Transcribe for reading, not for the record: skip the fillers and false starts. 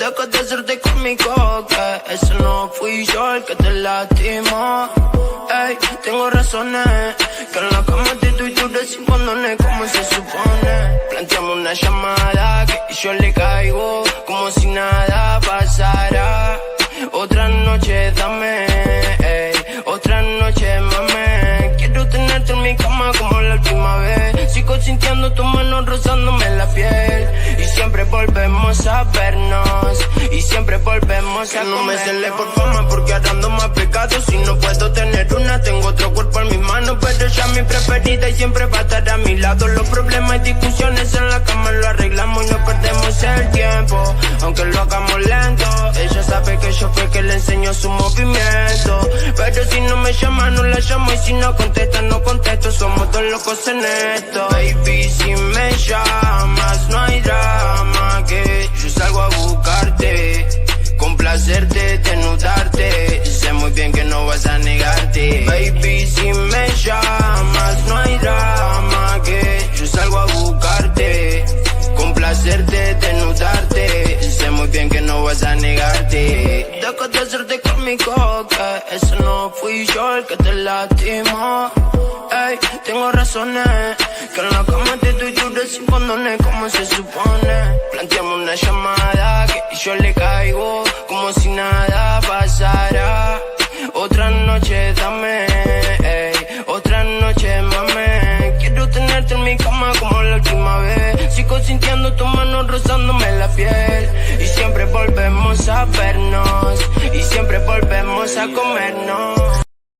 Deja de hacerte conmigo, que ese no fui yo el que te lastimó. Ey, tengo razones, que en la cama te estoy tú desinfondones como se supone. Planteamos una llamada, que yo le caigo como si nada pasara. Otra noche dame, ey, otra noche mame. Quiero tenerte en mi cama como la última vez. Sigo sintiendo tus manos rozándome la piel. Y siempre volvemos a vernos, y siempre volvemos a comer. No me cele por fama porque ahora ando más pecado. Si no puedo tener una, tengo otro cuerpo en mis manos. Pero ella es mi preferida y siempre va a estar a mi lado. Los problemas y discusiones en la cama lo arreglamos y no perdemos el tiempo, aunque lo hagamos lento. Ella sabe que yo fue que le enseñó su movimiento. Pero si no me llama, no la llamo. Y si no contesta, no contesto. Somos dos locos en esto. Baby, si me llamas, no hay drama, que yo salgo a buscarte, complacerte, desnudarte. Sé muy bien que no vas a negarte. Baby, si me llamas, no hay drama, que yo salgo a buscarte, complacerte, desnudarte. Sé muy bien que no vas a negarte. Deja de hacerte conmigo, que ese no fui yo el que te lastimó. Ey, tengo razones, que en la cama te estoy tú desinfondones como se supone. Planteamos una llamada, que yo le caigo como si nada pasara. Otra noche dame, ey, otra noche mame. Quiero tenerte en mi cama como la última vez. Sigo sintiendo tus manos rozándome la piel. Y siempre volvemos a vernos, y siempre volvemos a comernos.